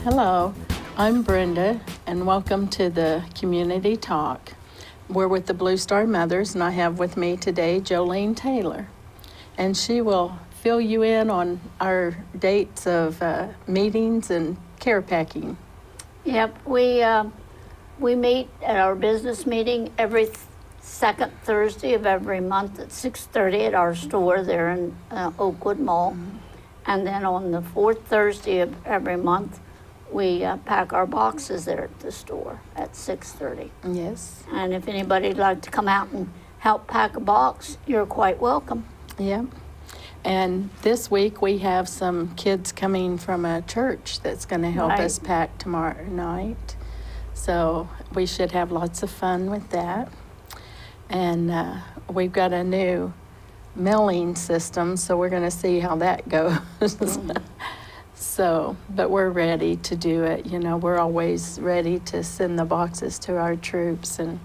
Hello, I'm Brenda, and welcome to the Community Talk. We're with the Blue Star Mothers, and I have with me today Jolene Taylor, and she will fill you in on our dates of meetings and care packing. Yep, we meet at our business meeting every second Thursday of every month at 6:30 at our store there in Oakwood Mall. And then on the fourth Thursday of every month, we pack our boxes there at the store at 6:30. Yes. And if anybody'd like to come out and help pack a box, you're quite welcome. Yep. And this week we have some kids coming from a church that's going to help us pack tomorrow night. So we should have lots of fun with that. And we've got a new mailing system, so we're going to see how that goes. So, but we're ready to do it. You know, we're always ready to send the boxes to our troops. And,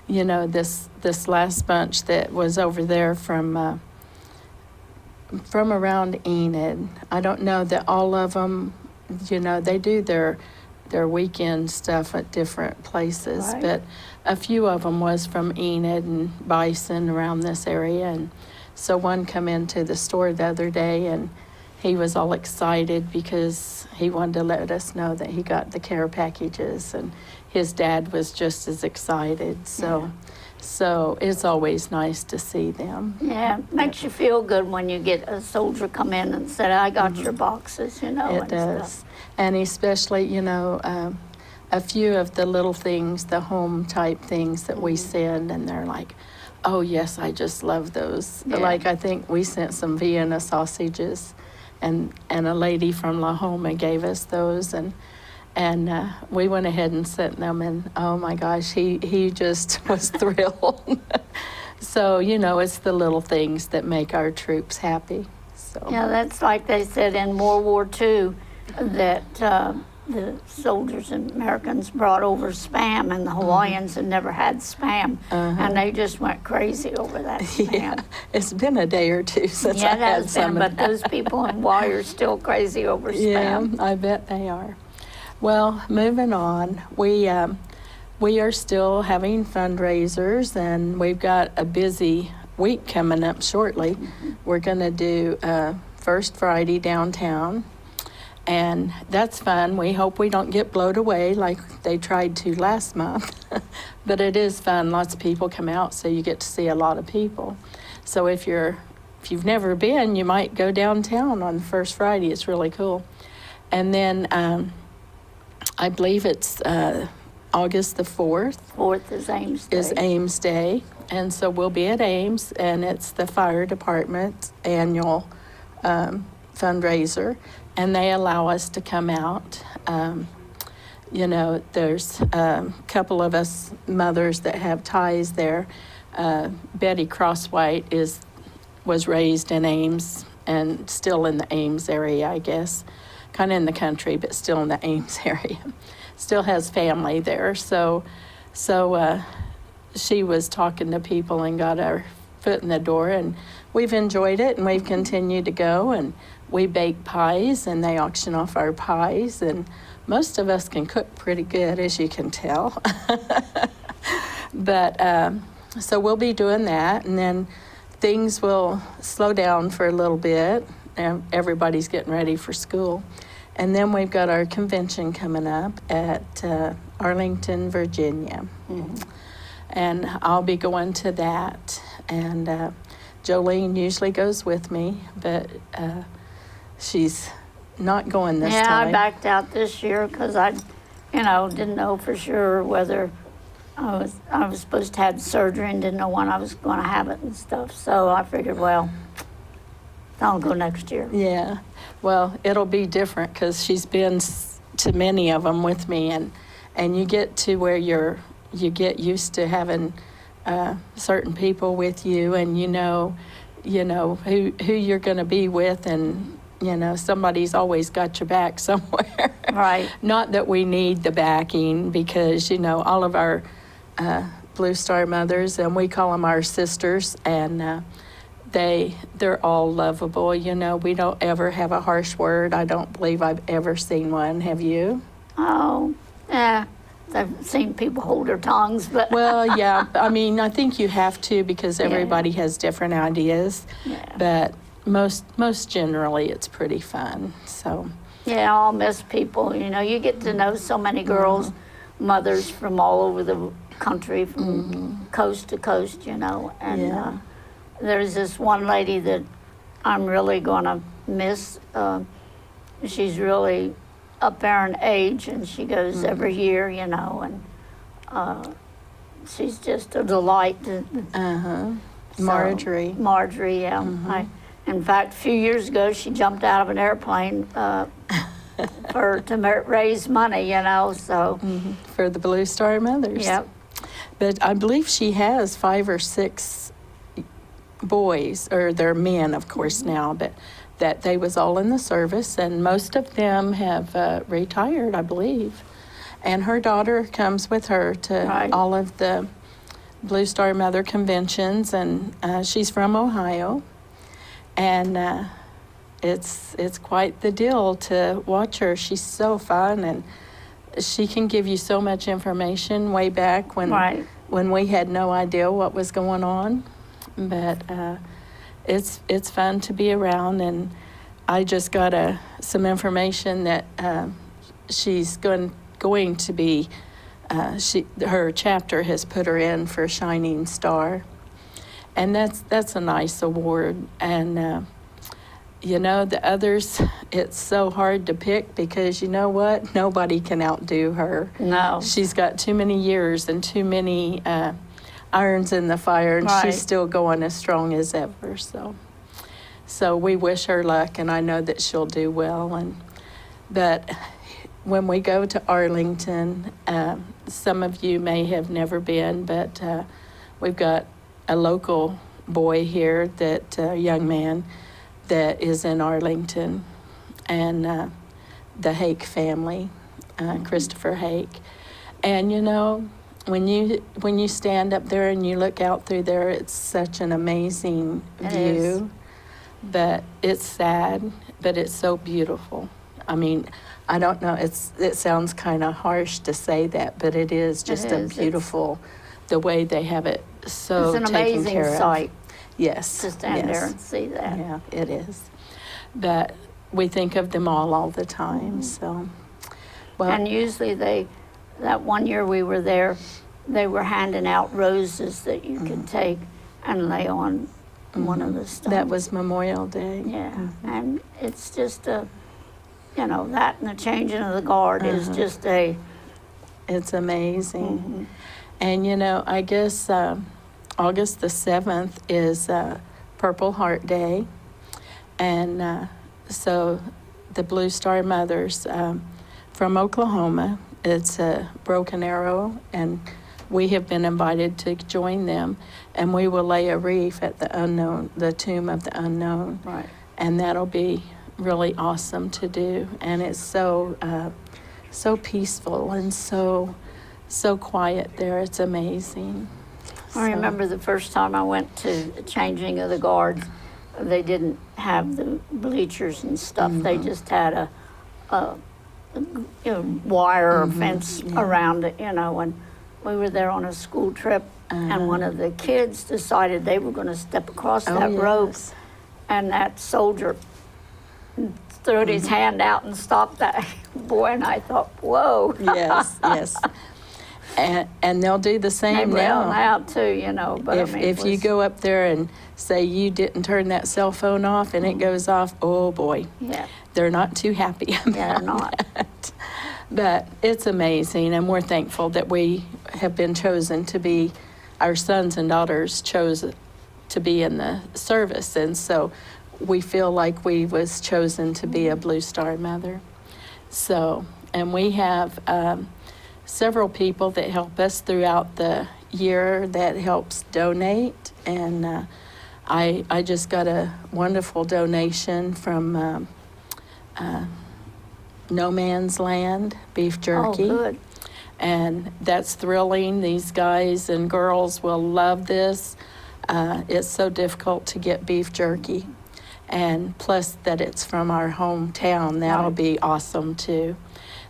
you know, this last bunch that was over there from around Enid, I don't know that all of them, you know, they do their weekend stuff at different places, Right. but a few of them was from Enid and Bison around this area. And so one come into the store the other day, and he was all excited because he wanted to let us know that he got the care packages, and his dad was just as excited. So it's always nice to see them. Yeah, it makes you feel good when you get a soldier come in and say, I got your boxes, you know. It does. And especially, you know, a few of the little things, the home type things that we send, and they're like, oh yes, I just love those. Yeah. Like I think we sent some Vienna sausages, and a lady from La Homa gave us those, and we went ahead and sent them, and oh my gosh, he just was thrilled. So, you know, it's the little things that make our troops happy. So. Yeah, that's like they said in World War II that the soldiers and Americans brought over Spam, and the Hawaiians had never had Spam, and they just went crazy over that Spam. Yeah, it's been a day or two since I Yeah, it had has some been, of but those people in Hawaii are still crazy over Spam. Yeah, I bet they are. Well, moving on, we are still having fundraisers, and we've got a busy week coming up shortly. We're going to do First Friday downtown, and that's fun. We hope we don't get blown away like they tried to last month, but it is fun. Lots of people come out, so you get to see a lot of people. So if you've never been, you might go downtown on First Friday. It's really cool. And then I believe it's August the 4th. 4th is Ames Day. Is Ames Day. And so we'll be at Ames, and it's the fire department's annual fundraiser, and they allow us to come out. You know, there's a couple of us mothers that have ties there. Betty Crosswhite was raised in Ames and still in the Ames area, I guess. Kind of in the country, but still in the Ames area. Still has family there. So she was talking to people and got our foot in the door, and we've enjoyed it, and we've continued to go, and we bake pies, and they auction off our pies, and most of us can cook pretty good, as you can tell. But so we'll be doing that, and then things will slow down for a little bit. Everybody's getting ready for school. And then we've got our convention coming up at Arlington, Virginia. And I'll be going to that. And Jolene usually goes with me, but she's not going this time. Yeah, I backed out this year because I, didn't know for sure whether I was supposed to have surgery and didn't know when I was going to have it and stuff. So I figured, well, I'll go next year. Yeah, well, it'll be different because she's been to many of them with me, and you get to where you get used to having certain people with you, and you know who you're going to be with, and somebody's always got your back somewhere. Right. Not that we need the backing, because all of our Blue Star mothers, and we call them our sisters, and they're all lovable. You know, we don't ever have a harsh word. I don't believe I've ever seen one. Have you? Oh, yeah. I've seen people hold their tongues, but Well, yeah. I mean, I think you have to because everybody has different ideas. Yeah. But most generally, it's pretty fun. So. yeah, I'll miss people. You know, you get to know so many girls, mothers from all over the country, from coast to coast. You know, and Yeah. there's this one lady that I'm really going to miss. She's really up there in age, and she goes every year, you know, and she's just a delight. Marjorie. Marjorie, yeah. In fact, a few years ago, she jumped out of an airplane to raise money, you know, so. For the Blue Star Mothers. Yep. But I believe she has 5 or 6 boys, or they're men, of course, now, but that they was all in the service, and most of them have retired, I believe. And her daughter comes with her to Right. all of the Blue Star Mother conventions, and she's from Ohio. And it's quite the deal to watch her. She's so fun, and she can give you so much information way back Right. when we had no idea what was going on. But it's fun to be around, and I just got some information that she's going to be. Her chapter has put her in for Shining Star, and that's a nice award. And you know, the others, it's so hard to pick because you know what? Nobody can outdo her. No. She's got too many years and too many irons in the fire, and Right. she's still going as strong as ever. So we wish her luck, and I know that she'll do well. But when we go to Arlington, some of you may have never been, but we've got a local boy here, that young man that is in Arlington, and the Hake family, Christopher Hake. And you know, when you stand up there and you look out through there, it's such an amazing It view. is. But it's sad, but it's so beautiful. I mean, I don't know, it sounds kind of harsh to say that, but it is just It a is. It's- beautiful, the way they have it so It's an taken amazing care of. sight Yes. to stand yes. there and see that. Yeah, it is. But we think of them all the time, so. Well, And usually that one year we were there, they were handing out roses that you could take and lay on one of the stones. that was Memorial Day. Yeah, and it's just you know, that and the changing of the guard is just It's amazing. And you know, I guess August the 7th is Purple Heart Day. And so the Blue Star Mothers from Oklahoma, it's Broken Arrow, and we have been invited to join them. And we will lay a wreath at the Tomb of the Unknown. right. And that'll be really awesome to do. And it's so peaceful and so quiet there. It's amazing. I remember the first time I went to the changing of the guards, they didn't have the bleachers and stuff. They just had a wire or fence around it, you know, and we were there on a school trip, and one of the kids decided they were going to step across that rope, yes. and that soldier threw his hand out and stopped that boy, and I thought, whoa. Yes, yes. And they'll do the They same bailed now. out too, you know, but If, I mean, it if you was- go up there and say you didn't turn that cell phone off and it goes off, oh boy, yeah, they're not too happy about they're not. that. But it's amazing, and we're thankful that we have been chosen to be, our sons and daughters chose to be in the service, and so we feel like we was chosen to be a Blue Star Mother. So, and we have several people that help us throughout the year that helps donate, and I just got a wonderful donation from No Man's Land beef jerky. Oh, good. And that's thrilling. These guys and girls will love this. It's so difficult to get beef jerky. And plus that it's from our hometown, that'll Right. be awesome too.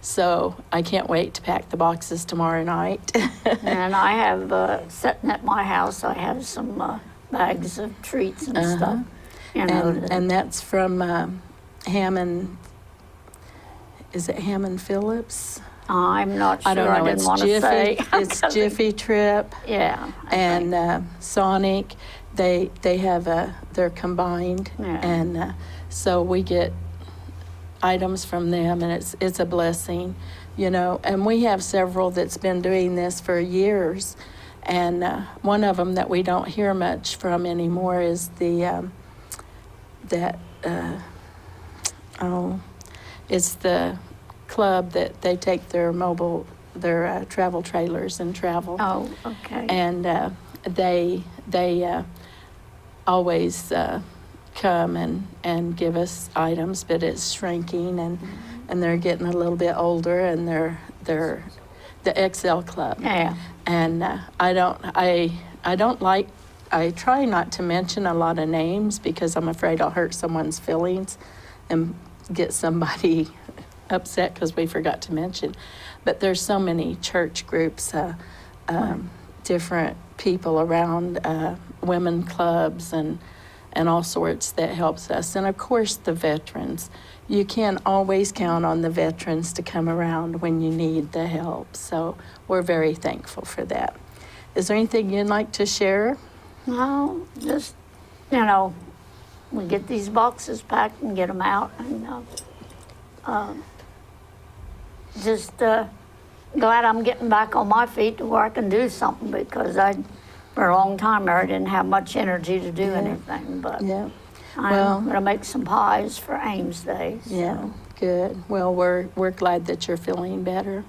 So I can't wait to pack the boxes tomorrow night. And I have, sitting at my house, I have some bags of treats and stuff. You know, And that's from Hammond, is it Hammond Phillips? I'm not sure. I don't know, didn't it's want to Jiffy, say. it's Jiffy Trip Yeah. I think. and Sonic. They have they're combined. Yeah. And so we get items from them, and it's a blessing, you know. And we have several that's been doing this for years, and one of them that we don't hear much from anymore is the it's the club that they take their travel trailers and travel. Oh, okay. And they always come and give us items, but it's shrinking, and they're getting a little bit older, and they're the XL Club. Yeah. And I try not to mention a lot of names because I'm afraid I'll hurt someone's feelings and get somebody upset because we forgot to mention. But there's so many church groups, different people around, women clubs and all sorts that helps us. And of course the veterans. You can't always count on the veterans to come around when you need the help. So we're very thankful for that. Is there anything you'd like to share? No, just, you know, we get these boxes packed and get them out, and just glad I'm getting back on my feet to where I can do something, because for a long time there, I didn't have much energy to do anything, but Yeah. I'm gonna make some pies for Ames Day. So. Yeah, good. Well, we're glad that you're feeling better.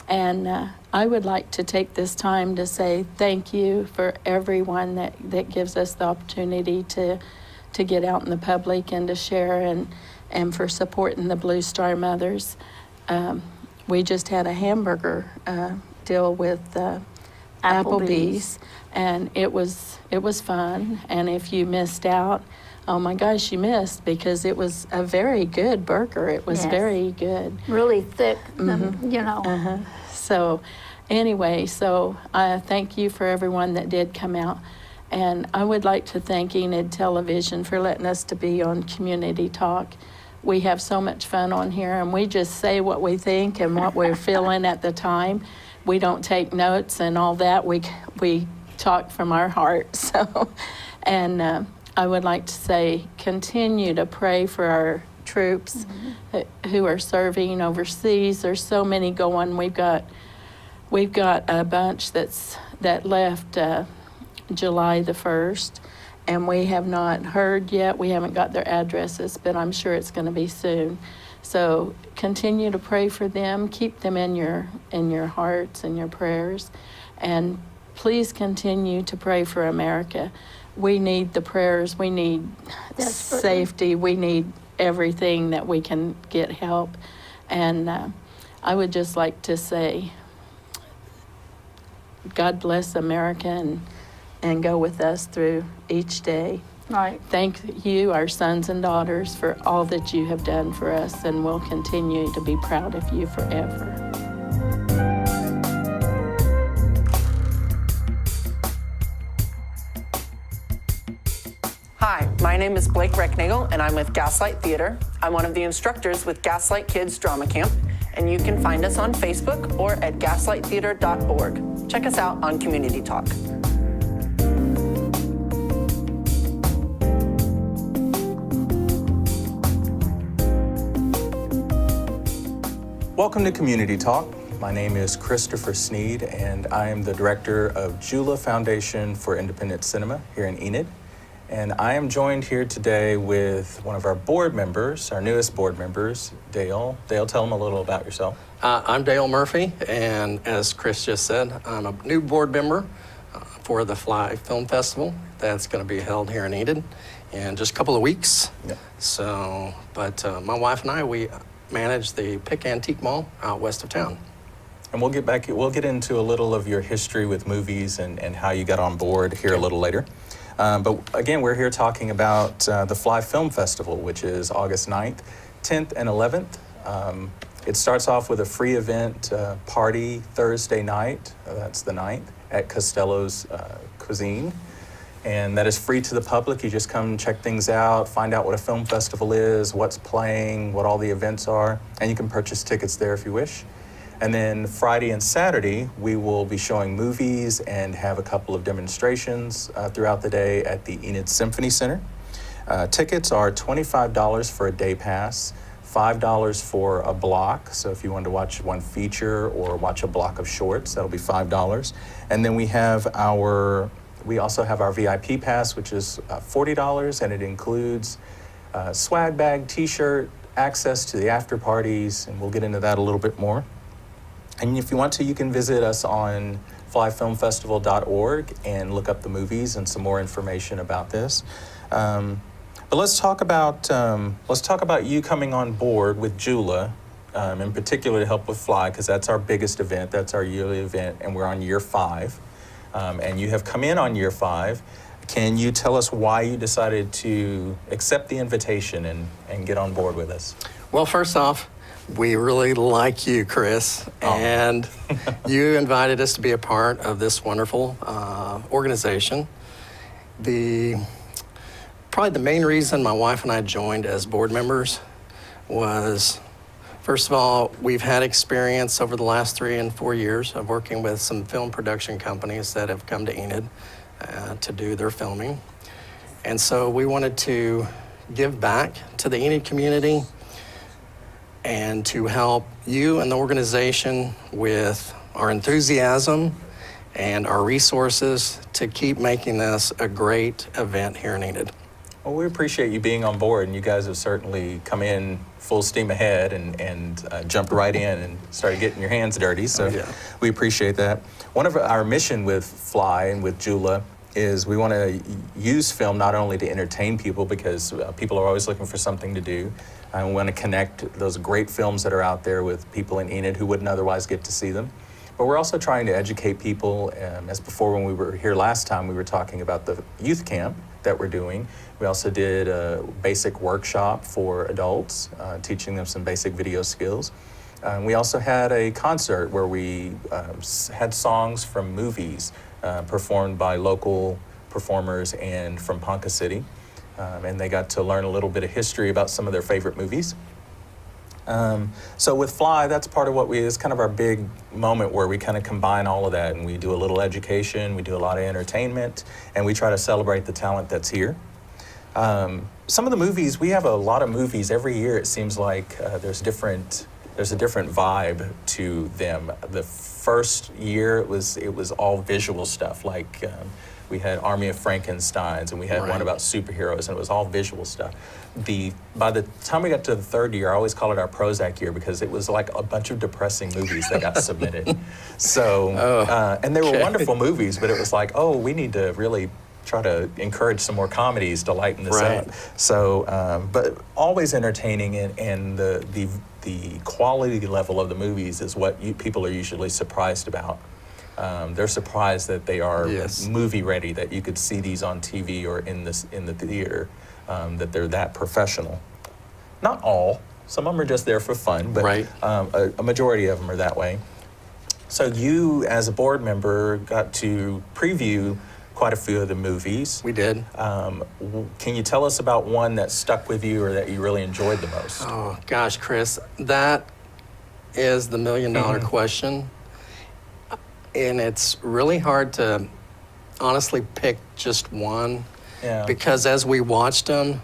And I would like to take this time to say thank you for everyone that gives us the opportunity to get out in the public and to share, and for supporting the Blue Star Mothers. We just had a hamburger deal with Applebee's, and it was fun. And if you missed out, oh my gosh, you missed, because it was a very good burger. It was Yes. very good. Really thick, and, you know. So anyway, thank you for everyone that did come out. And I would like to thank Enid Television for letting us to be on Community Talk. We have so much fun on here, and we just say what we think and what we're feeling at the time. We don't take notes and all that. We talk from our heart. So, and I would like to say, continue to pray for our troops who are serving overseas. There's so many going. We've got a bunch that left July the 1st, and we have not heard yet. We haven't got their addresses, but I'm sure it's going to be soon. So continue to pray for them. Keep them in your hearts and your prayers, and please continue to pray for America. We need the prayers. We need Desperately. safety. We need everything that we can get help. And I would just like to say, God bless America, and go with us through each day. Right. Thank you, our sons and daughters, for all that you have done for us, and we'll continue to be proud of you forever. Hi, my name is Blake Recknagel, and I'm with Gaslight Theater. I'm one of the instructors with Gaslight Kids Drama Camp, and you can find us on Facebook or at gaslighttheater.org. Check us out on Community Talk. Welcome to Community Talk. My name is Christopher Sneed, and I am the director of JULA Foundation for Independent Cinema here in Enid. And I am joined here today with one of our board members, our newest board members, Dale. Dale, tell them a little about yourself. I'm Dale Murphy, and as Chris just said, I'm a new board member for the Fly Film Festival that's going to be held here in Enid in just a couple of weeks. Yep. So, but my wife and I, we manage the Pick Antique Mall out west of town. And we'll get into a little of your history with movies and how you got on board here a little later. But again, we're here talking about the Fly Film Festival, which is August 9th, 10th, and 11th. It starts off with a free event party Thursday night, that's the 9th, at Costello's Cuisine. And that is free to the public. You just come check things out, find out what a film festival is, what's playing, what all the events are, and you can purchase tickets there if you wish. And then Friday and Saturday, we will be showing movies and have a couple of demonstrations throughout the day at the Enid Symphony Center. Tickets are $25 for a day pass, $5 for a block. So if you wanted to watch one feature or watch a block of shorts, that'll be $5. And then we also have our VIP pass, which is $40, and it includes swag bag, t-shirt, access to the after parties, and we'll get into that a little bit more. And if you want to, you can visit us on flyfilmfestival.org and look up the movies and some more information about this. But let's talk about you coming on board with JULA, in particular to help with Fly, because that's our biggest event, that's our yearly event, and we're on year 5. And you have come in on year 5. Can you tell us why you decided to accept the invitation and get on board with us? Well, first off, we really like you, Chris, and you invited us to be a part of this wonderful organization. Probably the main reason my wife and I joined as board members was, first of all, we've had experience over the last 3 and 4 years of working with some film production companies that have come to Enid to do their filming. And so we wanted to give back to the Enid community and to help you and the organization with our enthusiasm and our resources to keep making this a great event here in Enid. Well, we appreciate you being on board, and you guys have certainly come in full steam ahead and jumped right in and started getting your hands dirty, so we appreciate that. One of our mission with Fly and with JULA is we want to use film not only to entertain people, because people are always looking for something to do, and we want to connect those great films that are out there with people in Enid who wouldn't otherwise get to see them. But we're also trying to educate people. As before, when we were here last time, we were talking about the youth camp that we're doing. We also did a basic workshop for adults, teaching them some basic video skills. We also had a concert where we had songs from movies performed by local performers and from Ponca City. And they got to learn a little bit of history about some of their favorite movies. So with Fly, that's part of it's kind of our big moment where we kind of combine all of that, and we do a little education, we do a lot of entertainment, and we try to celebrate the talent that's here. Some of the movies, we have a lot of movies every year. It seems like there's a different vibe to them. The first year it was all visual stuff, like we had Army of Frankensteins, and we had one about superheroes, and it was all visual stuff. By the time we got to the third year, I always call it our Prozac year, because it was like a bunch of depressing movies that got submitted. So, and they were wonderful movies, but it was like, we need to really try to encourage some more comedies to lighten this up. So, but always entertaining, and the quality level of the movies is what people are usually surprised about. They're surprised that they are movie ready, that you could see these on TV or in the theater, that they're that professional. Not all. Some of them are just there for fun, but a majority of them are that way. So you, as a board member, got to preview quite a few of the movies. We did. Can you tell us about one that stuck with you or that you really enjoyed the most? Oh, gosh, Chris, that is the million-dollar question. And it's really hard to honestly pick just one, because as we watched them,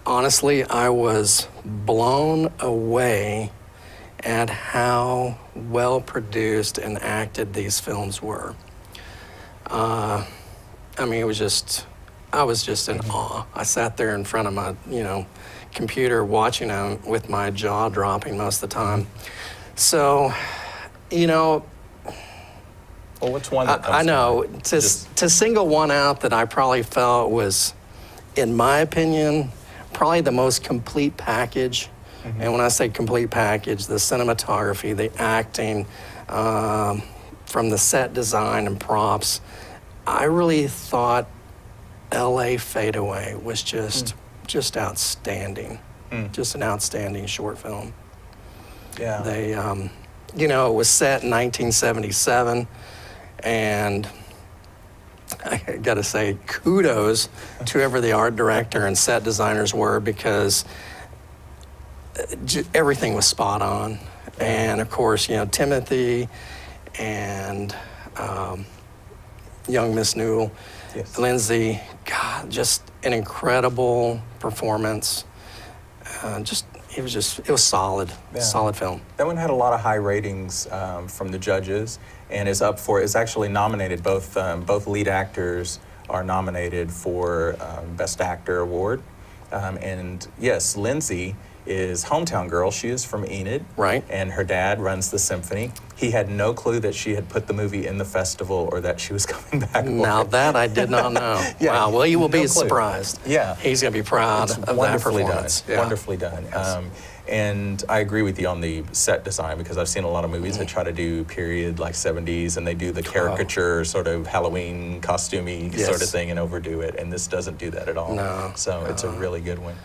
honestly, I was blown away at how well produced and acted these films were. I mean, I was just in awe. I sat there in front of my, computer watching them with my jaw dropping most of the time. So, Well, what's one that comes I know. To single one out that I probably felt was, in my opinion, probably the most complete package. And when I say complete package, the cinematography, the acting, from the set design and props, I really thought L.A. Fadeaway was just outstanding. Just an outstanding short film. Yeah. They, you know, it was set in 1977, and I got to say kudos to whoever the art director and set designers were, because everything was spot on. And of course, you know, Timothy and young Miss Newell, Yes. Lindsay, God, just an incredible performance. It was solid, Yeah. solid film. That one had a lot of high ratings from the judges, and is up for. It's actually nominated. Both lead actors are nominated for Best Actor award. And yes, Lindsay is hometown girl. She is from Enid, Right. And her dad runs the symphony. He had no clue that she had put the movie in the festival or that she was coming back. Now that I did not know. Yeah, Wow. Well, you will no be clue. surprised. Yeah. He's going to be proud of that Wonderfully done. performance. Yeah. Wonderfully done. Yes. And I agree with you on the set design, because I've seen a lot of movies that try to do period like 70s, and they do the caricature sort of Halloween costumey Yes. sort of thing and overdo it. And this doesn't do that at all. No. So it's a really good one.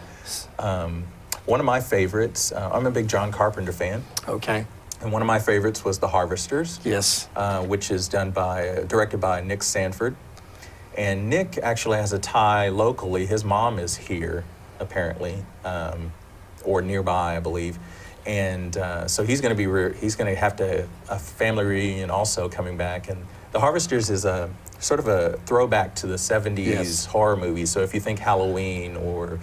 One of my favorites, I'm a big John Carpenter fan, Okay. and one of my favorites was The Harvesters. Yes. Which is directed by Nick Sanford. And Nick actually has a tie locally. His mom is here, apparently, or nearby, I believe. And so he's going to have a family reunion also coming back. And The Harvesters is a sort of a throwback to the 70s Yes. horror movies. So if you think Halloween or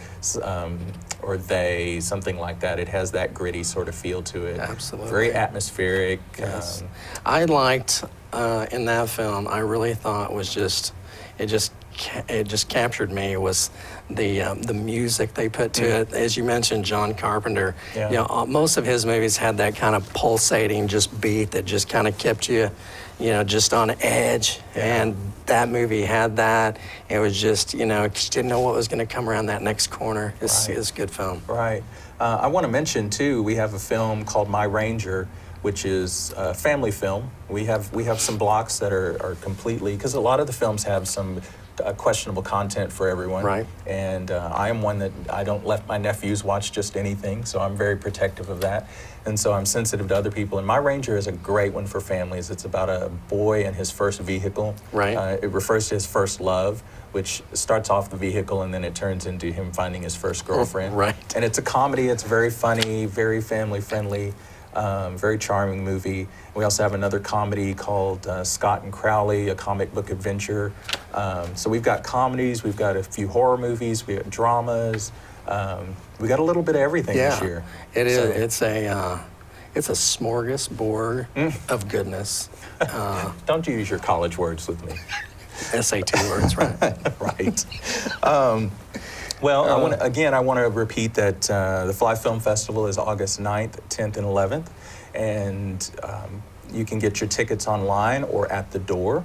something like that, it has that gritty sort of feel to it. Absolutely. Very atmospheric. Yes. I liked in that film. I really thought was it just captured me was the music they put to it. As you mentioned, John Carpenter. Yeah. You know, most of his movies had that kind of pulsating just beat that just kind of kept you, you know, just on edge. Yeah. And that movie had that. It was just, you know, just didn't know what was going to come around that next corner. It's a good film. Right. I want to mention too, we have a film called My Ranger, which is a family film. We have some blocks that are completely, because a lot of the films have some questionable content for everyone. Right. And I am one that I don't let my nephews watch just anything, so I'm very protective of that. And so I'm sensitive to other people. And My Ranger is a great one for families. It's about a boy and his first vehicle. Right. It refers to his first love, which starts off the vehicle and then it turns into him finding his first girlfriend. Right. And it's a comedy. It's very funny, very family friendly. Very charming movie. We also have another comedy called Scott and Crowley, a comic book adventure. So we've got comedies, we've got a few horror movies, we got dramas. We got a little bit of everything this year. It is. So- It's a smorgasbord of goodness. Don't you use your college words with me. SAT words, right? Right. Well, I want to repeat that the Fly Film Festival is August 9th, 10th, and 11th. And you can get your tickets online or at the door.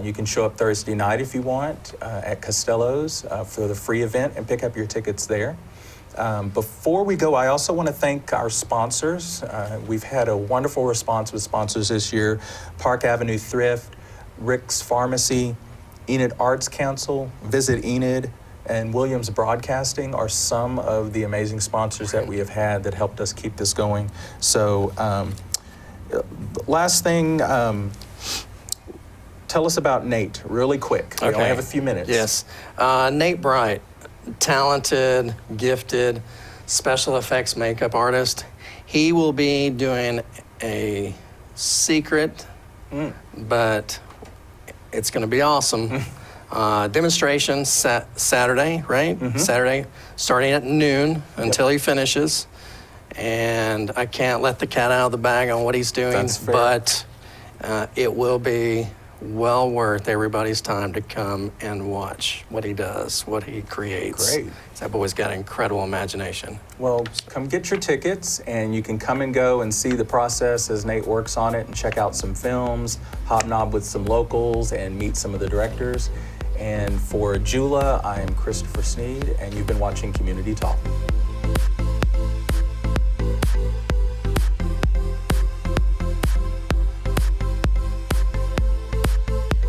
You can show up Thursday night if you want at Costello's for the free event and pick up your tickets there. Before we go, I also want to thank our sponsors. We've had a wonderful response with sponsors this year. Park Avenue Thrift, Rick's Pharmacy, Enid Arts Council, Visit Enid, and Williams Broadcasting are some of the amazing sponsors that we have had that helped us keep this going. So last thing, tell us about Nate really quick. We only have a few minutes. Yes. Nate Bright, talented, gifted, special effects makeup artist. He will be doing a secret, but it's going to be awesome. Demonstration Saturday, right? Saturday, starting at noon until he finishes. And I can't let the cat out of the bag on what he's doing, That's fair. but it will be well worth everybody's time to come and watch what he does, what he creates. Great. That boy's got an incredible imagination. Well, come get your tickets, and you can come and go and see the process as Nate works on it and check out some films, hobnob with some locals, and meet some of the directors. And for JULA, I am Christopher Sneed, and you've been watching Community Talk.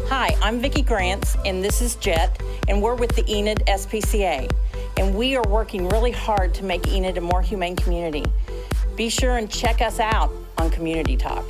Hi, I'm Vicki Grants, and this is Jet, and we're with the Enid SPCA, and we are working really hard to make Enid a more humane community. Be sure and check us out on Community Talk.